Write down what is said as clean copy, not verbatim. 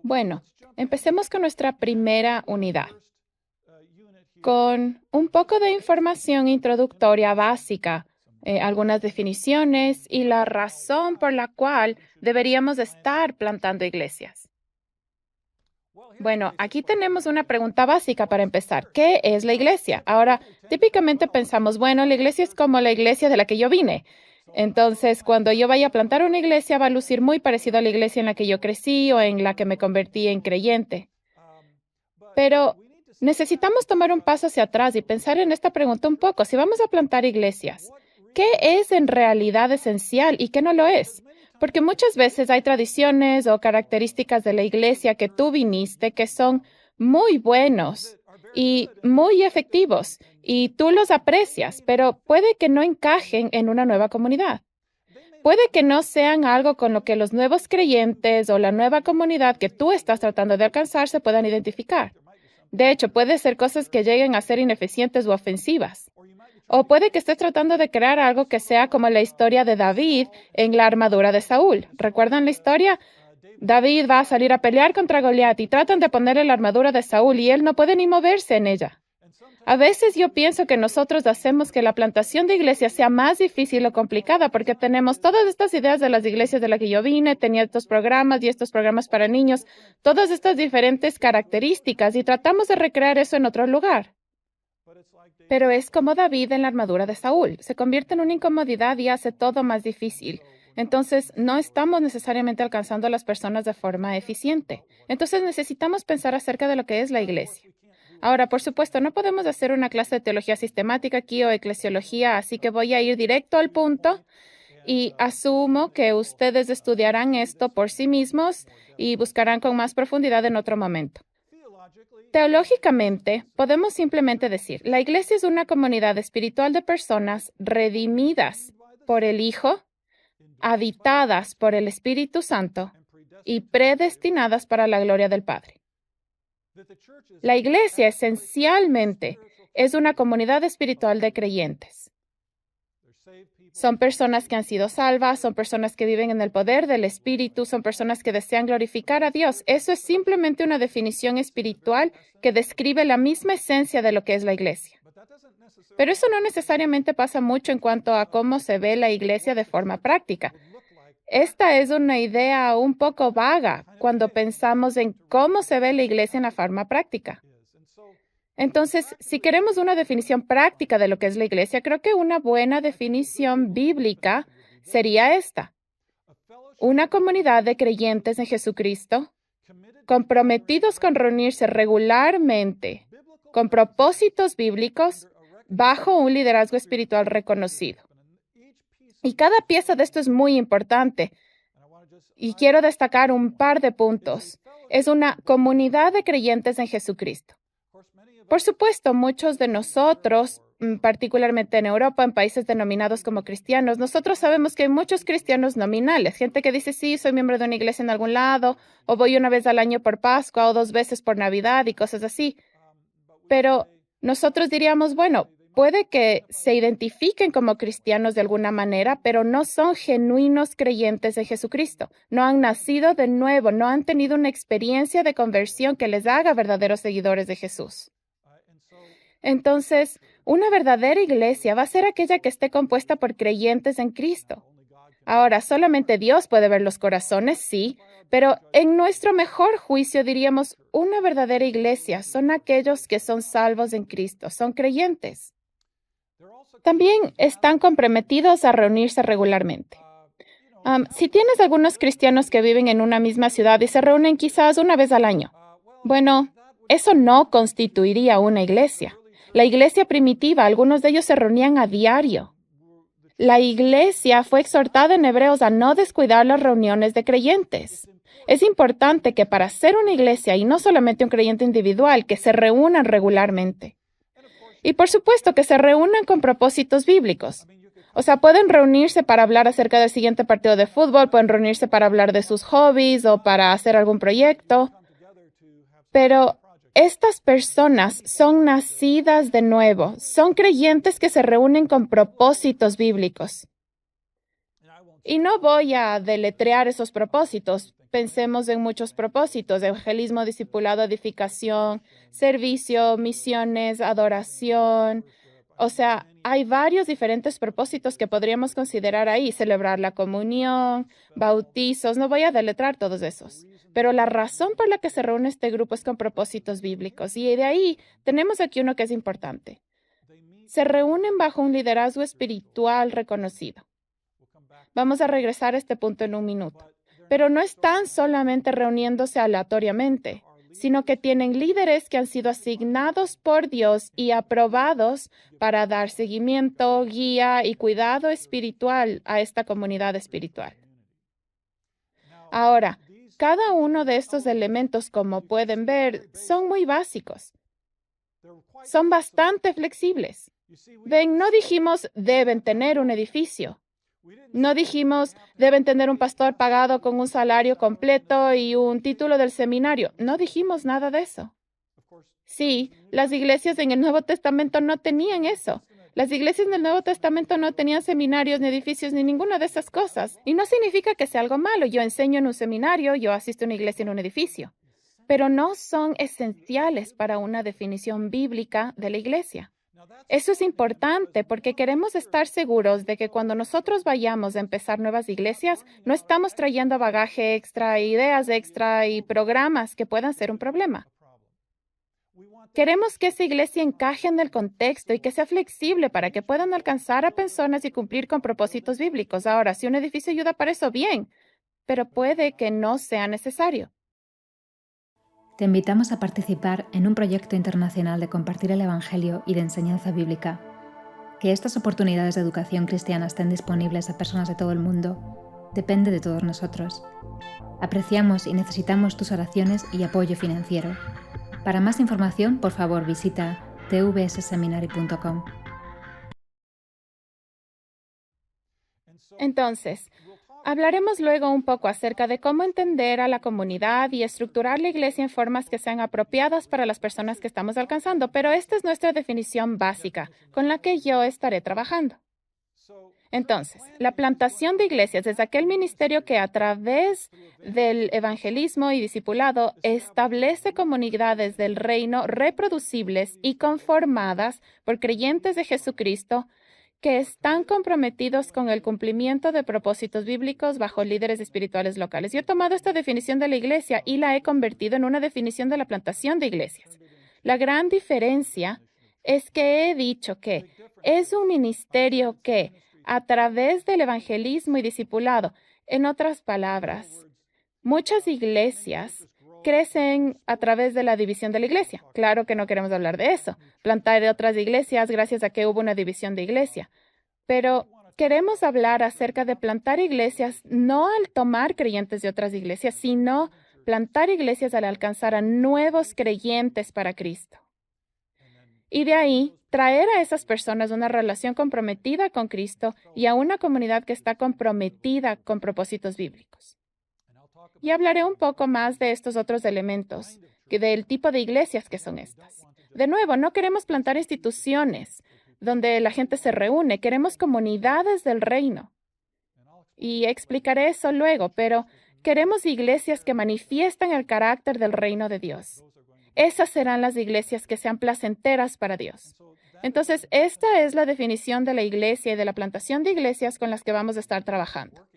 Bueno, empecemos con nuestra primera unidad, con un poco de información introductoria básica, algunas definiciones y la razón por la cual deberíamos estar plantando iglesias. Bueno, aquí tenemos una pregunta básica para empezar. ¿Qué es la iglesia? Ahora, típicamente pensamos, bueno, la iglesia es como la iglesia de la que yo vine. Entonces, cuando yo vaya a plantar una iglesia, va a lucir muy parecido a la iglesia en la que yo crecí o en la que me convertí en creyente. Pero necesitamos tomar un paso hacia atrás y pensar en esta pregunta un poco. Si vamos a plantar iglesias, ¿qué es en realidad esencial y qué no lo es? Porque muchas veces hay tradiciones o características de la iglesia que tú viniste que son muy buenos y muy efectivos y tú los aprecias, pero puede que no encajen en una nueva comunidad. Puede que no sean algo con lo que los nuevos creyentes o la nueva comunidad que tú estás tratando de alcanzar se puedan identificar. De hecho, puede ser cosas que lleguen a ser ineficientes o ofensivas. O puede que estés tratando de crear algo que sea como la historia de David en la armadura de Saúl. ¿Recuerdan la historia? David va a salir a pelear contra Goliat y tratan de ponerle la armadura de Saúl y él no puede ni moverse en ella. A veces yo pienso que nosotros hacemos que la plantación de iglesias sea más difícil o complicada porque tenemos todas estas ideas de las iglesias de las que yo vine, tenía estos programas y estos programas para niños, todas estas diferentes características y tratamos de recrear eso en otro lugar. Pero es como David en la armadura de Saúl, se convierte en una incomodidad y hace todo más difícil. Entonces, no estamos necesariamente alcanzando a las personas de forma eficiente. Entonces, necesitamos pensar acerca de lo que es la iglesia. Ahora, por supuesto, no podemos hacer una clase de teología sistemática aquí o eclesiología, así que voy a ir directo al punto y asumo que ustedes estudiarán esto por sí mismos y buscarán con más profundidad en otro momento. Teológicamente, podemos simplemente decir, la iglesia es una comunidad espiritual de personas redimidas por el Hijo, habitadas por el Espíritu Santo y predestinadas para la gloria del Padre. La iglesia esencialmente es una comunidad espiritual de creyentes. Son personas que han sido salvas, son personas que viven en el poder del Espíritu, son personas que desean glorificar a Dios. Eso es simplemente una definición espiritual que describe la misma esencia de lo que es la iglesia. Pero eso no necesariamente pasa mucho en cuanto a cómo se ve la iglesia de forma práctica. Esta es una idea un poco vaga cuando pensamos en cómo se ve la iglesia en la forma práctica. Entonces, si queremos una definición práctica de lo que es la iglesia, creo que una buena definición bíblica sería esta. Una comunidad de creyentes en Jesucristo, comprometidos con reunirse regularmente, con propósitos bíblicos, bajo un liderazgo espiritual reconocido. Y cada pieza de esto es muy importante. Y quiero destacar un par de puntos. Es una comunidad de creyentes en Jesucristo. Por supuesto, muchos de nosotros, particularmente en Europa, en países denominados como cristianos, nosotros sabemos que hay muchos cristianos nominales, gente que dice, sí, soy miembro de una iglesia en algún lado, o voy una vez al año por Pascua, o 2 veces por Navidad y cosas así. Pero nosotros diríamos, bueno, puede que se identifiquen como cristianos de alguna manera, pero no son genuinos creyentes en Jesucristo. No han nacido de nuevo, no han tenido una experiencia de conversión que les haga verdaderos seguidores de Jesús. Entonces, una verdadera iglesia va a ser aquella que esté compuesta por creyentes en Cristo. Ahora, solamente Dios puede ver los corazones, sí, pero en nuestro mejor juicio diríamos, una verdadera iglesia son aquellos que son salvos en Cristo, son creyentes. También están comprometidos a reunirse regularmente. Si tienes algunos cristianos que viven en una misma ciudad y se reúnen quizás una vez al año, bueno, eso no constituiría una iglesia. La iglesia primitiva, algunos de ellos se reunían a diario. La iglesia fue exhortada en Hebreos a no descuidar las reuniones de creyentes. Es importante que para ser una iglesia, y no solamente un creyente individual, que se reúnan regularmente. Y por supuesto que se reúnan con propósitos bíblicos. O sea, pueden reunirse para hablar acerca del siguiente partido de fútbol, pueden reunirse para hablar de sus hobbies o para hacer algún proyecto. Pero estas personas son nacidas de nuevo, son creyentes que se reúnen con propósitos bíblicos. Y no voy a deletrear esos propósitos, pensemos en muchos propósitos: evangelismo, discipulado, edificación, servicio, misiones, adoración. O sea, hay varios diferentes propósitos que podríamos considerar ahí: celebrar la comunión, bautizos. No voy a deletrar todos esos. Pero la razón por la que se reúne este grupo es con propósitos bíblicos. Y de ahí tenemos aquí uno que es importante. Se reúnen bajo un liderazgo espiritual reconocido. Vamos a regresar a este punto en un minuto. Pero no están solamente reuniéndose aleatoriamente, sino que tienen líderes que han sido asignados por Dios y aprobados para dar seguimiento, guía y cuidado espiritual a esta comunidad espiritual. Ahora, cada uno de estos elementos, como pueden ver, son muy básicos. Son bastante flexibles. Ven, no dijimos deben tener un edificio. No dijimos deben tener un pastor pagado con un salario completo y un título del seminario. No dijimos nada de eso. Sí, las iglesias en el Nuevo Testamento no tenían eso. Las iglesias en el Nuevo Testamento no tenían seminarios, ni edificios, ni ninguna de esas cosas. Y no significa que sea algo malo. Yo enseño en un seminario, yo asisto a una iglesia en un edificio. Pero no son esenciales para una definición bíblica de la iglesia. Eso es importante porque queremos estar seguros de que cuando nosotros vayamos a empezar nuevas iglesias, no estamos trayendo bagaje extra, ideas extra y programas que puedan ser un problema. Queremos que esa iglesia encaje en el contexto y que sea flexible para que puedan alcanzar a personas y cumplir con propósitos bíblicos. Ahora, si un edificio ayuda para eso, bien, pero puede que no sea necesario. Te invitamos a participar en un proyecto internacional de compartir el Evangelio y de enseñanza bíblica. Que estas oportunidades de educación cristiana estén disponibles a personas de todo el mundo depende de todos nosotros. Apreciamos y necesitamos tus oraciones y apoyo financiero. Para más información, por favor, visita tvsseminary.com. Entonces, hablaremos luego un poco acerca de cómo entender a la comunidad y estructurar la iglesia en formas que sean apropiadas para las personas que estamos alcanzando, pero esta es nuestra definición básica con la que yo estaré trabajando. Entonces, la plantación de iglesias es aquel ministerio que a través del evangelismo y discipulado establece comunidades del reino reproducibles y conformadas por creyentes de Jesucristo que están comprometidos con el cumplimiento de propósitos bíblicos bajo líderes espirituales locales. Yo he tomado esta definición de la iglesia y la he convertido en una definición de la plantación de iglesias. La gran diferencia es que he dicho que es un ministerio que, a través del evangelismo y discipulado, en otras palabras, muchas iglesias crecen a través de la división de la iglesia. Claro que no queremos hablar de eso, plantar otras iglesias gracias a que hubo una división de iglesia. Pero queremos hablar acerca de plantar iglesias no al tomar creyentes de otras iglesias, sino plantar iglesias al alcanzar a nuevos creyentes para Cristo. Y de ahí, traer a esas personas una relación comprometida con Cristo y a una comunidad que está comprometida con propósitos bíblicos. Y hablaré un poco más de estos otros elementos, del tipo de iglesias que son estas. De nuevo, no queremos plantar instituciones donde la gente se reúne, queremos comunidades del reino. Y explicaré eso luego, pero queremos iglesias que manifiestan el carácter del reino de Dios. Esas serán las iglesias que sean placenteras para Dios. Entonces, esta es la definición de la iglesia y de la plantación de iglesias con las que vamos a estar trabajando.